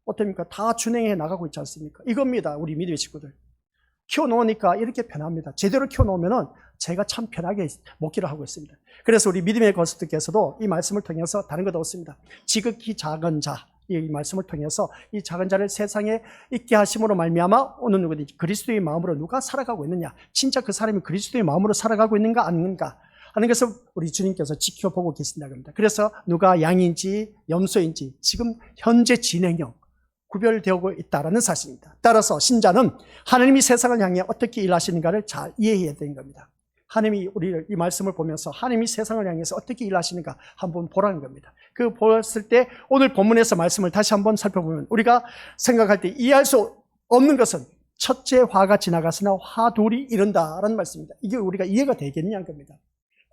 어떻습니까? 다 준행해 나가고 있지 않습니까? 이겁니다. 우리 믿음의 식구들. 키워놓으니까 이렇게 편합니다. 제대로 키워놓으면은 제가 참 편하게 먹기를 하고 있습니다. 그래서 우리 믿음의 거스들께서도 이 말씀을 통해서 다른 것도 없습니다. 지극히 작은 자, 이 말씀을 통해서 이 작은 자를 세상에 있게 하심으로 말미암아 어느 누구든지 그리스도의 마음으로 누가 살아가고 있느냐, 진짜 그 사람이 그리스도의 마음으로 살아가고 있는가 아닌가 하는 것을 우리 주님께서 지켜보고 계신다고 합니다. 그래서 누가 양인지 염소인지 지금 현재 진행형 구별되고 있다는 사실입니다. 따라서 신자는 하나님이 세상을 향해 어떻게 일하시는가를 잘 이해해야 되는 겁니다. 하나님이 우리 이 말씀을 보면서 하나님이 세상을 향해서 어떻게 일하시는가 한번 보라는 겁니다. 그 보았을 때 오늘 본문에서 말씀을 다시 한번 살펴보면 우리가 생각할 때 이해할 수 없는 것은 첫째 화가 지나갔으나 화 둘이 이른다라는 말씀입니다. 이게 우리가 이해가 되겠냐는 겁니다.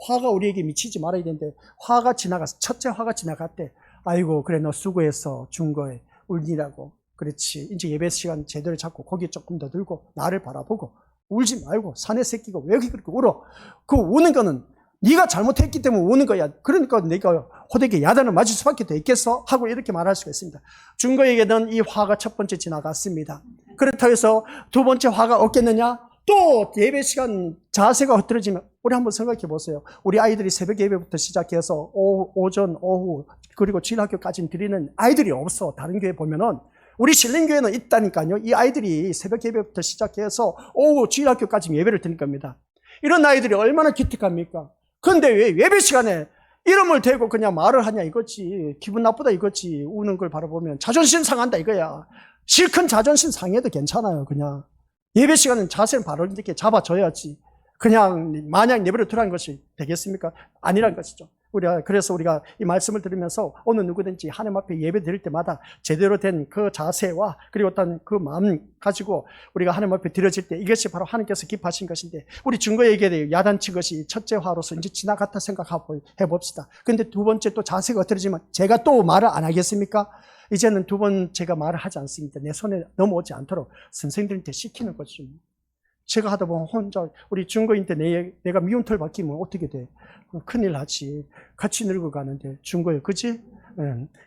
화가 우리에게 미치지 말아야 되는데 화가 지나갔어. 첫째 화가 지나갔대. 아이고 그래 너 수고했어. 준 거에 울리라고. 그렇지. 이제 예배 시간 제대로 잡고 고개 조금 더 들고 나를 바라보고 울지 말고 사내 새끼가 왜 그렇게 울어? 그 우는 거는 네가 잘못했기 때문에 우는 거야. 그러니까 네가 호되게 야단을 맞을 수밖에 더 있겠어? 하고 이렇게 말할 수가 있습니다. 준거에게는 이 화가 첫 번째 지나갔습니다. 그렇다고 해서 두 번째 화가 없겠느냐? 또 예배 시간 자세가 흐트러지면 우리 한번 생각해 보세요. 우리 아이들이 새벽 예배부터 시작해서 오전, 오후 그리고 주일학교까지 드리는 아이들이 없어. 다른 교회 보면은 우리 신림교회는 있다니까요. 이 아이들이 새벽 예배부터 시작해서 오후 주일학교까지 예배를 드릴 겁니다. 이런 아이들이 얼마나 기특합니까? 그런데 왜 예배 시간에 이름을 대고 그냥 말을 하냐 이거지. 기분 나쁘다 이거지. 우는 걸 바라보면 자존심 상한다 이거야. 실컷 자존심 상해도 괜찮아요. 그냥 예배 시간은 자세는 바로 이렇게 잡아줘야지. 그냥 마냥 예배를 드리는 것이 되겠습니까? 아니란 것이죠. 그래서 우리가 이 말씀을 들으면서 어느 누구든지 하나님 앞에 예배 드릴 때마다 제대로 된 그 자세와 그리고 어떤 그 마음 가지고 우리가 하나님 앞에 드려질 때 이것이 바로 하나님께서 기뻐하신 것인데 우리 증거에게 야단친 것이 첫째 화로서 이제 지나갔다 생각하고 해봅시다. 근데 두 번째 또 자세가 어떠지만 제가 또 말을 안 하겠습니까? 이제는 두 번째가 말을 하지 않습니다. 내 손에 넘어오지 않도록 선생님들한테 시키는 거죠. 제가 하다 보면 혼자 우리 중고인데 내가 미움털 바뀌면 어떻게 돼? 큰일 나지. 같이 늙어가는데 중고에 그지?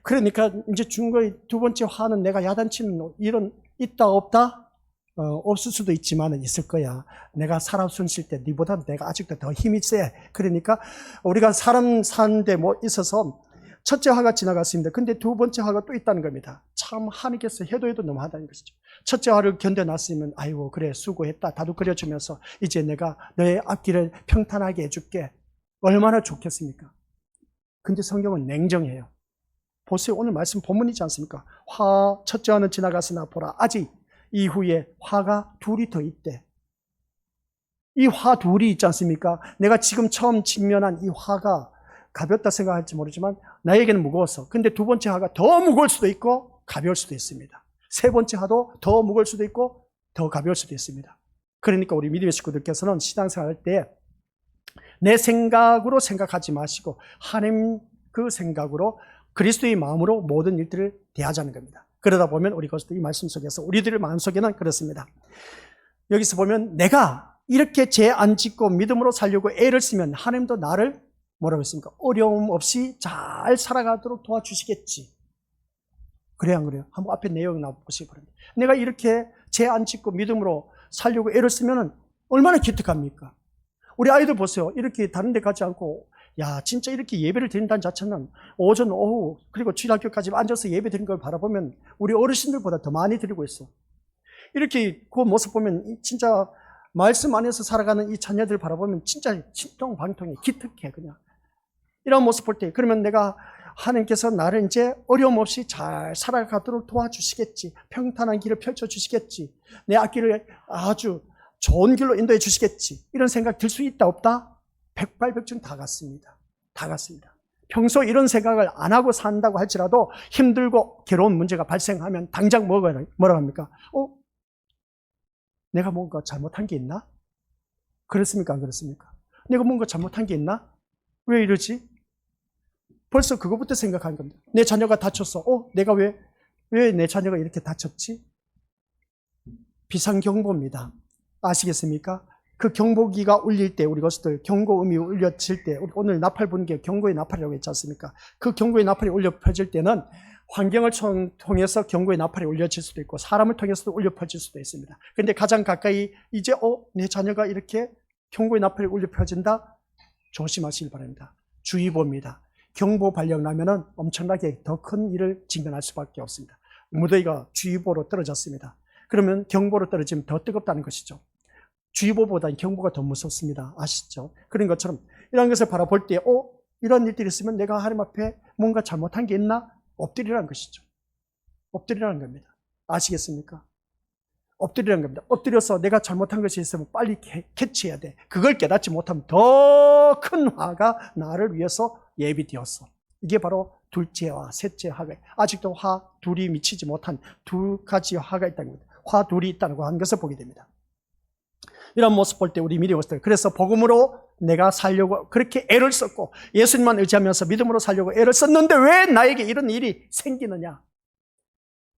그러니까 이제 중고의 두 번째 화는 내가 야단치는 일은 있다 없다? 없을 수도 있지만 있을 거야. 내가 사람 손실 때 니보다 내가 아직도 더 힘이 세. 그러니까 우리가 사람 사는데 뭐 있어서 첫째 화가 지나갔습니다. 근데 두 번째 화가 또 있다는 겁니다. 참 하나님께서 해도 너무하다는 것이죠. 첫째 화를 견뎌놨으면 아이고 그래 수고했다 다독거려주면서 이제 내가 너의 앞길을 평탄하게 해줄게. 얼마나 좋겠습니까? 근데 성경은 냉정해요. 보세요. 오늘 말씀 본문이지 않습니까? 첫째 화는 지나갔으나 보라 아직 이후에 화가 둘이 더 있대. 이 화 둘이 있지 않습니까? 내가 지금 처음 직면한 이 화가 가볍다 생각할지 모르지만 나에게는 무거웠어. 근데 두 번째 화가 더 무거울 수도 있고 가벼울 수도 있습니다. 세 번째 화도 더 무거울 수도 있고 더 가벼울 수도 있습니다. 그러니까 우리 믿음의 식구들께서는 신앙생활 할 때 내 생각으로 생각하지 마시고 하나님 그 생각으로 그리스도의 마음으로 모든 일들을 대하자는 겁니다. 그러다 보면 우리 것도 이 말씀 속에서 우리들의 마음속에는 그렇습니다. 여기서 보면 내가 이렇게 죄 안 짓고 믿음으로 살려고 애를 쓰면 하나님도 나를 뭐라고 했습니까? 어려움 없이 잘 살아가도록 도와주시겠지. 그래야 안 그래요? 한번 앞에 내용 나와보시기 바랍니다. 내가 이렇게 죄 안 짓고 믿음으로 살려고 애를 쓰면 얼마나 기특합니까? 우리 아이들 보세요. 이렇게 다른 데 가지 않고 야 진짜 이렇게 예배를 드린다는 자체는 오전 오후 그리고 주일학교까지 앉아서 예배 드린 걸 바라보면 우리 어르신들보다 더 많이 드리고 있어. 이렇게 그 모습 보면 진짜 말씀 안에서 살아가는 이 자녀들 바라보면 진짜 신통방통해 기특해 그냥. 이런 모습 볼 때 그러면 내가 하나님께서 나를 이제 어려움 없이 잘 살아가도록 도와주시겠지. 평탄한 길을 펼쳐주시겠지. 내 앞길을 아주 좋은 길로 인도해 주시겠지. 이런 생각 들 수 있다 없다? 백발백중 다 같습니다. 다 같습니다. 평소 이런 생각을 안 하고 산다고 할지라도 힘들고 괴로운 문제가 발생하면 당장 뭐라고 합니까? 내가 뭔가 잘못한 게 있나? 그렇습니까? 안 그렇습니까? 내가 뭔가 잘못한 게 있나? 왜 이러지? 벌써 그거부터 생각하는 겁니다. 내 자녀가 다쳤어. 내가 왜 내 자녀가 이렇게 다쳤지? 비상경보입니다. 아시겠습니까? 그 경보기가 울릴 때 우리 것들 경고음이 울려질 때 오늘 나팔 부는 게 경고의 나팔이라고 했지 않습니까? 그 경고의 나팔이 울려 퍼질 때는 환경을 통해서 경고의 나팔이 울려질 수도 있고 사람을 통해서도 울려 퍼질 수도 있습니다. 그런데 가장 가까이 이제 내 자녀가 이렇게 경고의 나팔이 울려 퍼진다? 조심하시길 바랍니다. 주의보입니다. 경보 발령 나면은 엄청나게 더 큰 일을 직면할 수밖에 없습니다. 무더위가 주의보로 떨어졌습니다. 그러면 경보로 떨어지면 더 뜨겁다는 것이죠. 주의보보다는 경보가 더 무섭습니다. 아시죠? 그런 것처럼 이런 것을 바라볼 때 이런 일들이 있으면 내가 하나님 앞에 뭔가 잘못한 게 있나? 엎드리라는 것이죠. 엎드리라는 겁니다. 아시겠습니까? 엎드리라는 겁니다. 엎드려서 내가 잘못한 것이 있으면 빨리 캐치해야 돼. 그걸 깨닫지 못하면 더 큰 화가 나를 위해서 예비되었어. 이게 바로 둘째와 셋째 화가, 아직도 화 둘이 미치지 못한 두 가지 화가 있다는 겁니다. 화 둘이 있다고 하는 것을 보게 됩니다. 이런 모습 볼 때 우리 미리 왔어요. 그래서 복음으로 내가 살려고 그렇게 애를 썼고 예수님만 의지하면서 믿음으로 살려고 애를 썼는데 왜 나에게 이런 일이 생기느냐?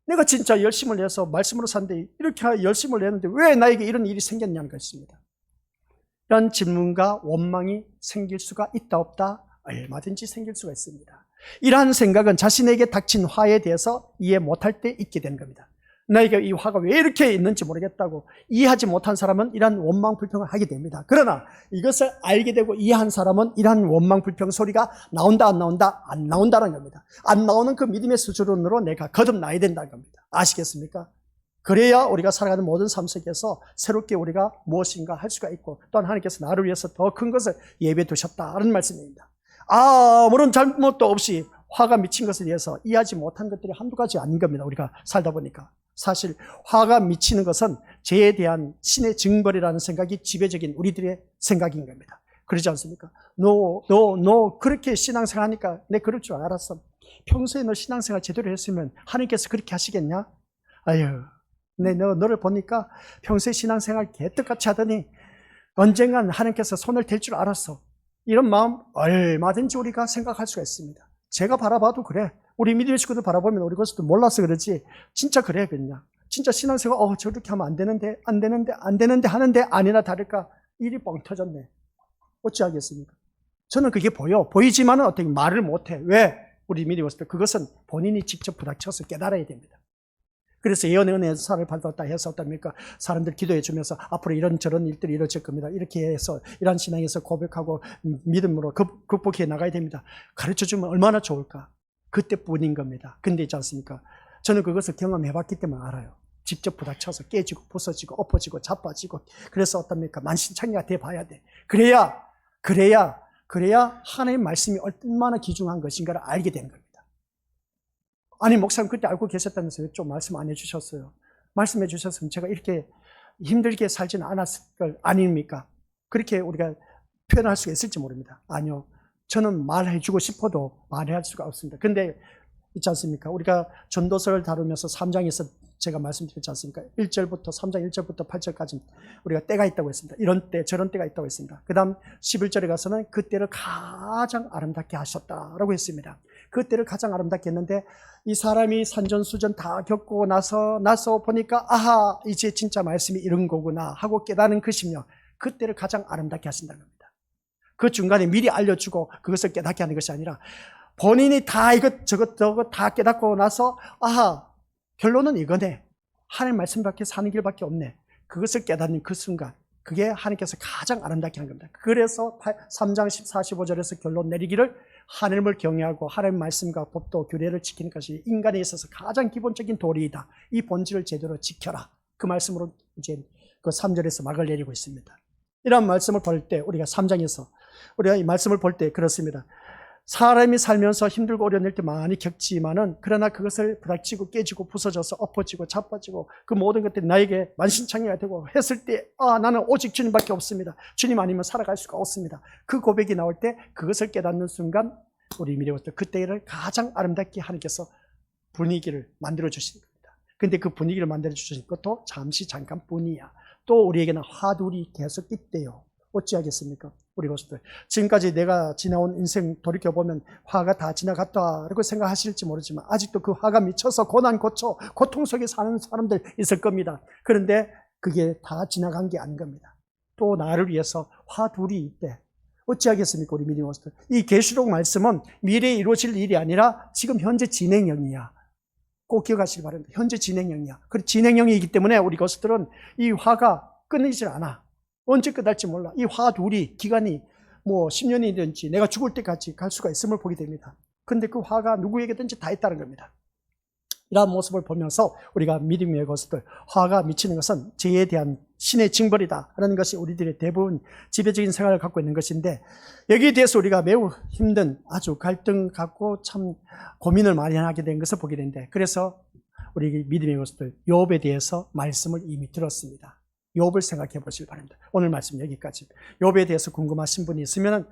내가 진짜 열심을 내서 말씀으로 사는데 이렇게 열심을 내는데 왜 나에게 이런 일이 생겼냐는 것입니다. 이런 질문과 원망이 생길 수가 있다 없다? 얼마든지 생길 수가 있습니다. 이러한 생각은 자신에게 닥친 화에 대해서 이해 못할 때 있게 되는 겁니다. 나에게 이 화가 왜 이렇게 있는지 모르겠다고 이해하지 못한 사람은 이러한 원망 불평을 하게 됩니다. 그러나 이것을 알게 되고 이해한 사람은 이러한 원망 불평 소리가 나온다 안 나온다? 안 나온다는 겁니다. 안 나오는 그 믿음의 수준으로 내가 거듭나야 된다는 겁니다. 아시겠습니까? 그래야 우리가 살아가는 모든 삶 속에서 새롭게 우리가 무엇인가 할 수가 있고 또한 하나님께서 나를 위해서 더 큰 것을 예배해 두셨다는 말씀입니다. 아무런 잘못도 없이 화가 미친 것에 대해서 이해하지 못한 것들이 한두 가지 아닌 겁니다. 우리가 살다 보니까. 사실 화가 미치는 것은 죄에 대한 신의 징벌이라는 생각이 지배적인 우리들의 생각인 겁니다. 그러지 않습니까? 너 그렇게 신앙생활 하니까 내 그럴 줄 알았어. 평소에 너 신앙생활 제대로 했으면 하나님께서 그렇게 하시겠냐? 아유, 너를 보니까 평소에 신앙생활 개떡같이 하더니 언젠간 하나님께서 손을 댈 줄 알았어. 이런 마음 얼마든지 우리가 생각할 수가 있습니다. 제가 바라봐도 그래. 우리 믿음의 식구들 바라보면 우리 것도 몰라서 그러지 진짜 그래 그냥. 진짜 신앙생활 저렇게 하면 안 되는데 하는데 아니나 다를까 일이 뻥 터졌네. 어찌하겠습니까? 저는 그게 보이지만은 어떻게 말을 못해. 왜? 우리 믿음의 식구들 그것은 본인이 직접 부닥쳐서 깨달아야 됩니다. 그래서 예언의 은사를 받았다 해서 어떻습니까? 사람들 기도해 주면서 앞으로 이런저런 일들이 이루어질 겁니다. 이렇게 해서 이런 신앙에서 고백하고 믿음으로 극복해 나가야 됩니다. 가르쳐 주면 얼마나 좋을까? 그때뿐인 겁니다. 근데 있지 않습니까? 저는 그것을 경험해 봤기 때문에 알아요. 직접 부닥쳐서 깨지고 부서지고 엎어지고 자빠지고 그래서 어떻습니까? 만신창이가 돼 봐야 돼. 그래야 하나님의 말씀이 얼마나 귀중한 것인가를 알게 되는 겁니다. 아니 목사님 그때 알고 계셨다면서요? 좀 말씀 안 해주셨어요. 말씀해 주셨으면 제가 이렇게 힘들게 살지는 않았을 걸 아닙니까? 그렇게 우리가 표현할 수가 있을지 모릅니다. 아니요. 저는 말해주고 싶어도 말할 수가 없습니다. 근데 있지 않습니까? 우리가 전도서를 다루면서 3장에서 제가 말씀드렸지 않습니까? 1절부터 3장 1절부터 8절까지 우리가 때가 있다고 했습니다. 이런 때 저런 때가 있다고 했습니다. 그 다음 11절에 가서는 그 때를 가장 아름답게 하셨다라고 했습니다. 그 때를 가장 아름답게 했는데 이 사람이 산전수전 다 겪고 나서 보니까 아하 이제 진짜 말씀이 이런 거구나 하고 깨닫는 것이며 그 때를 가장 아름답게 하신다는 겁니다. 그 중간에 미리 알려주고 그것을 깨닫게 하는 것이 아니라 본인이 다 이것저것 다 깨닫고 나서 아하 결론은 이거네. 하나님 말씀 밖에 사는 길밖에 없네. 그것을 깨닫는 그 순간 그게 하나님께서 가장 아름답게 하는 겁니다. 그래서 3장 14, 15절에서 결론 내리기를 하나님을 경외하고 하나님의 말씀과 법도 규례를 지키는 것이 인간에 있어서 가장 기본적인 도리이다. 이 본질을 제대로 지켜라. 그 말씀으로 이제 그 3절에서 막을 내리고 있습니다. 이런 말씀을 볼 때 우리가 3장에서 우리가 이 말씀을 볼 때 그렇습니다. 사람이 살면서 힘들고 어려운 일도 많이 겪지만은 그러나 그것을 부닥치고 깨지고 부서져서 엎어지고 자빠지고 그 모든 것들이 나에게 만신창이가 되고 했을 때 나는 오직 주님밖에 없습니다. 주님 아니면 살아갈 수가 없습니다. 그 고백이 나올 때 그것을 깨닫는 순간 우리 미래부터 그때를 가장 아름답게 하나님께서 분위기를 만들어 주신 겁니다. 근데 그 분위기를 만들어 주신 것도 잠깐뿐이야. 또 우리에게는 화둘이 계속 있대요. 어찌하겠습니까? 우리 것들 지금까지 내가 지나온 인생 돌이켜보면 화가 다 지나갔다라고 생각하실지 모르지만 아직도 그 화가 미쳐서 고통 속에 사는 사람들 있을 겁니다. 그런데 그게 다 지나간 게 아닌 겁니다. 또 나를 위해서 화둘이 있대. 어찌하겠습니까? 우리 믿음의 것들 이 계시록 말씀은 미래에 이루어질 일이 아니라 지금 현재 진행형이야. 꼭 기억하시기 바랍니다. 현재 진행형이야. 그 진행형이기 때문에 우리 것들은 이 화가 끊이질 않아. 언제 끝날지 몰라. 이 화둘이 기간이 10년이든지 내가 죽을 때까지 갈 수가 있음을 보게 됩니다. 근데 그 화가 누구에게든지 다 있다는 겁니다. 이러한 모습을 보면서 우리가 믿음의 것들 화가 미치는 것은 죄에 대한 신의 징벌이다 하는 것이 우리들의 대부분 지배적인 생각을 갖고 있는 것인데 여기에 대해서 우리가 매우 힘든 아주 갈등 갖고 참 고민을 많이 하게 된 것을 보게 되는데 그래서 우리 믿음의 것들 욥에 대해서 말씀을 이미 들었습니다. 욥을 생각해 보시기 바랍니다. 오늘 말씀 여기까지. 욥에 대해서 궁금하신 분이 있으면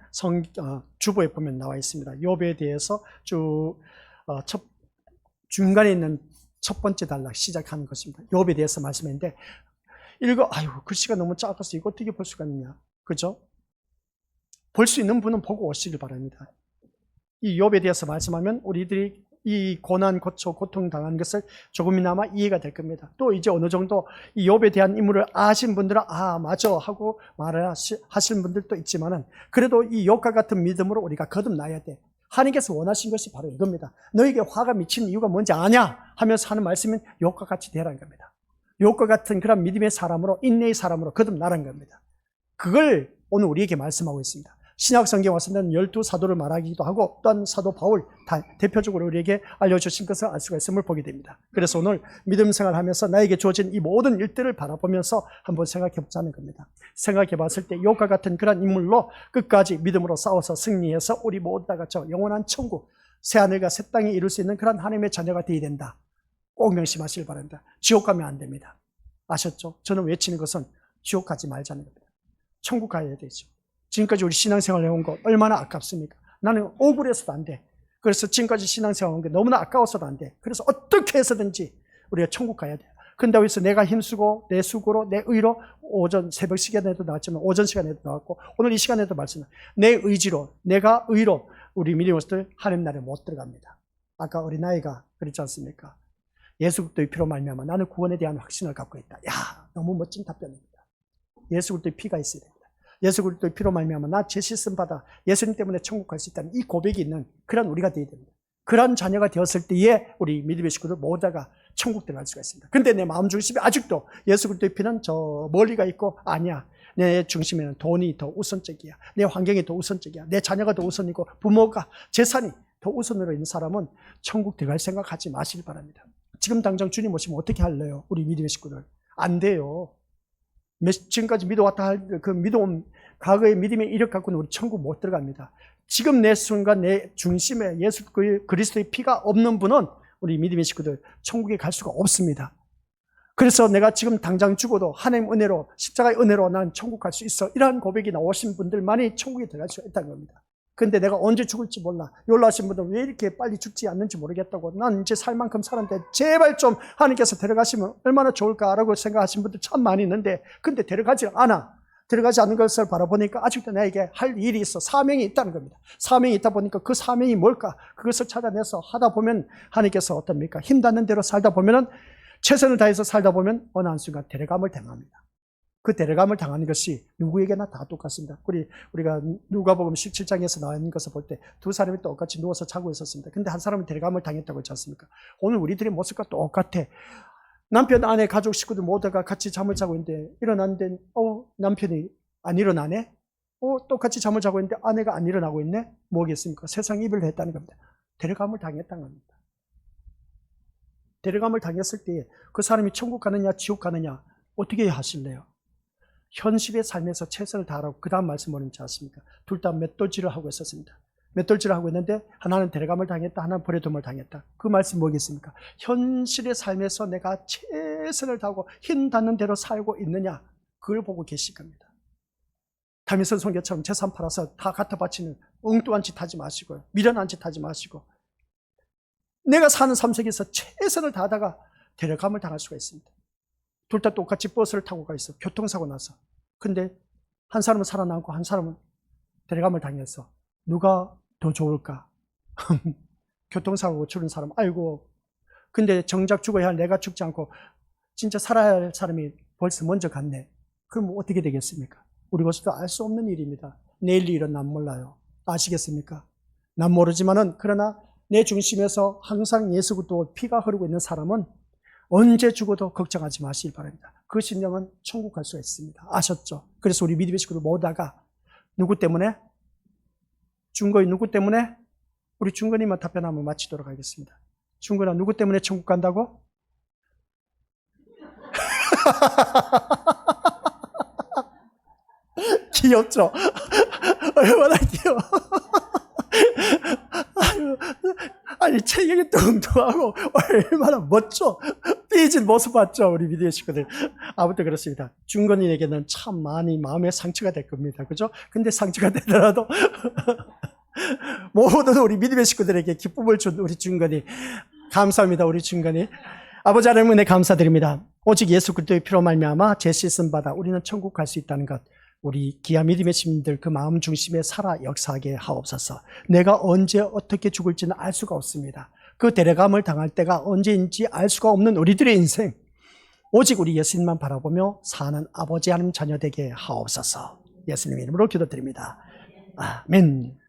주보에 보면 나와 있습니다. 욥에 대해서 중간에 있는 첫 번째 단락 시작하는 것입니다. 욥에 대해서 말씀했는데 글씨가 너무 작아서 이거 어떻게 볼 수가 있냐. 그죠? 볼 수 있는 분은 보고 오시길 바랍니다. 이 욥에 대해서 말씀하면 우리들이 이 고난, 고통 당한 것을 조금이나마 이해가 될 겁니다. 또 이제 어느 정도 이 욥에 대한 인물을 아신 분들은 맞아 하고 말을 하시는 분들도 있지만은 그래도 이 욥과 같은 믿음으로 우리가 거듭나야 돼. 하나님께서 원하신 것이 바로 이겁니다. 너에게 화가 미치는 이유가 뭔지 아냐 하면서 하는 말씀은 욥과 같이 되라는 겁니다. 욥과 같은 그런 믿음의 사람으로, 인내의 사람으로 거듭나라는 겁니다. 그걸 오늘 우리에게 말씀하고 있습니다. 신약 성경 와서는 12사도를 말하기도 하고 또한 사도 바울 대표적으로 우리에게 알려주신 것을 알 수가 있음을 보게 됩니다. 그래서 오늘 믿음 생활하면서 나에게 주어진 이 모든 일들을 바라보면서 한번 생각해 보자는 겁니다. 생각해 봤을 때 욥과 같은 그런 인물로 끝까지 믿음으로 싸워서 승리해서 우리 모두 다 같이 영원한 천국, 새하늘과 새 땅이 이룰 수 있는 그런 하나님의 자녀가 되어야 된다. 꼭 명심하시길 바랍니다. 지옥 가면 안 됩니다. 아셨죠? 저는 외치는 것은 지옥 가지 말자는 겁니다. 천국 가야 되죠. 지금까지 우리 신앙생활 해온 거 얼마나 아깝습니까? 나는 억울해서도 안 돼. 그래서 지금까지 신앙생활 한 게 너무나 아까워서도 안 돼. 그래서 어떻게 해서든지 우리가 천국 가야 돼. 그런데 여기서 내가 힘쓰고 내 수고로 내 의로 오전 새벽 시간에도 나왔지만 오전 시간에도 나왔고 오늘 이 시간에도 말씀합니다. 내 의지로 내가 의로 우리 믿음으로서 하나님 나라에 못 들어갑니다. 아까 어린아이가 그랬지 않습니까? 예수 그리스도의 피로 말미암아 나는 구원에 대한 확신을 갖고 있다. 너무 멋진 답변입니다. 예수 그리스도의 피가 있어야 됩니다. 예수 그리스도의 피로 말미암아 나 죄 씻음 받아 예수님 때문에 천국 갈 수 있다는 이 고백이 있는 그런 우리가 되어야 됩니다. 그런 자녀가 되었을 때에 우리 믿음의 식구들 모두가 천국 들어갈 수가 있습니다. 근데 내 마음 중심에 아직도 예수 그리스도의 피는 저 멀리가 있고 아니야. 내 중심에는 돈이 더 우선적이야. 내 환경이 더 우선적이야. 내 자녀가 더 우선이고 부모가 재산이 더 우선으로 있는 사람은 천국 들어갈 생각하지 마시길 바랍니다. 지금 당장 주님 오시면 어떻게 할래요? 우리 믿음의 식구들. 안 돼요. 지금까지 믿어왔다 할 그 믿어온 과거의 믿음의 이력 갖고는 우리 천국 못 들어갑니다. 지금 내 순간 내 중심에 예수 그리스도의 피가 없는 분은 우리 믿음의 식구들 천국에 갈 수가 없습니다. 그래서 내가 지금 당장 죽어도 하나님 은혜로 십자가의 은혜로 난 천국 갈 수 있어. 이러한 고백이 나오신 분들만이 천국에 들어갈 수가 있다는 겁니다. 근데 내가 언제 죽을지 몰라. 연락하신 분들은 왜 이렇게 빨리 죽지 않는지 모르겠다고. 난 이제 살 만큼 살았는데 제발 좀 하나님께서 데려가시면 얼마나 좋을까라고 생각하시는 분들 참 많이 있는데 근데 데려가지 않아. 들어가지 않는 것을 바라보니까 아직도 나에게 할 일이 있어. 사명이 있다는 겁니다. 사명이 있다 보니까 그 사명이 뭘까? 그것을 찾아내서 하다 보면 하나님께서 어떻습니까? 힘닿는 대로 살다 보면은 최선을 다해서 살다 보면 어느 한순간 데려감을 당합니다. 그 데려감을 당하는 것이 누구에게나 다 똑같습니다. 우리가 누가복음 17장에서 나와 있는 것을 볼 때 두 사람이 똑같이 누워서 자고 있었습니다. 근데 한 사람은 데려감을 당했다고 했지 않습니까? 오늘 우리들의 모습과 똑같아. 남편, 아내, 가족, 식구들 모두가 같이 잠을 자고 있는데 일어났는데 남편이 안 일어나네? 똑같이 잠을 자고 있는데 아내가 안 일어나고 있네? 뭐겠습니까? 세상 이별을 했다는 겁니다. 데려감을 당했다는 겁니다. 데려감을 당했을 때 그 사람이 천국 가느냐 지옥 가느냐 어떻게 하실래요? 현실의 삶에서 최선을 다하라고 그 다음 말씀 뭐는지 아십니까? 둘 다 맷돌질을 하고 있었습니다. 맷돌질을 하고 있는데 하나는 데려감을 당했다, 하나는 버려둠을 당했다. 그 말씀 뭐겠습니까? 현실의 삶에서 내가 최선을 다하고 힘 닿는 대로 살고 있느냐, 그걸 보고 계실 겁니다. 다윗은 성경처럼 재산 팔아서 다 갖다 바치는 엉뚱한 짓 하지 마시고요. 미련한 짓 하지 마시고 내가 사는 삶 속에서 최선을 다하다가 데려감을 당할 수가 있습니다. 둘 다 똑같이 버스를 타고 가 있어. 교통사고 나서. 근데 한 사람은 살아남고 한 사람은 데려감을 당해서 누가 더 좋을까? 교통사고 치른 사람 아이고. 근데 정작 죽어야 할 내가 죽지 않고 진짜 살아야 할 사람이 벌써 먼저 갔네. 그럼 어떻게 되겠습니까? 우리 것도 알 수 없는 일입니다. 내일 일은 난 몰라요. 아시겠습니까? 난 모르지만은 그러나 내 중심에서 항상 예수 그리스도 피가 흐르고 있는 사람은 언제 죽어도 걱정하지 마시길 바랍니다. 그 심령은 천국 갈 수가 있습니다. 아셨죠? 그래서 우리 믿음의 식구들 모두가 누구 때문에? 준거이 누구 때문에? 우리 준거님만 답변 한번 마치도록 하겠습니다. 준거나 누구 때문에 천국 간다고? 귀엽죠? 얼마나 귀여워. 아니 체격이 뚱뚱하고 얼마나 멋져 삐진 모습 봤죠 우리 믿음의 식구들. 아무튼 그렇습니다. 중건인에게는 참 많이 마음의 상처가 될 겁니다. 그죠? 근데 상처가 되더라도 모든 우리 믿음의 식구들에게 기쁨을 준 우리 중건이 감사합니다. 우리 중건이 아버지 하나님 은혜 감사드립니다. 오직 예수 그리스도의 피로 말미암아 죄 씻음 받아 우리는 천국 갈 수 있다는 것, 우리 귀한 믿음의 시민들 그 마음 중심에 살아 역사하게 하옵소서. 내가 언제 어떻게 죽을지는 알 수가 없습니다. 그 데려감을 당할 때가 언제인지 알 수가 없는 우리들의 인생, 오직 우리 예수님만 바라보며 사는 아버지 하나님 자녀 되게 하옵소서. 예수님 이름으로 기도드립니다. 아멘.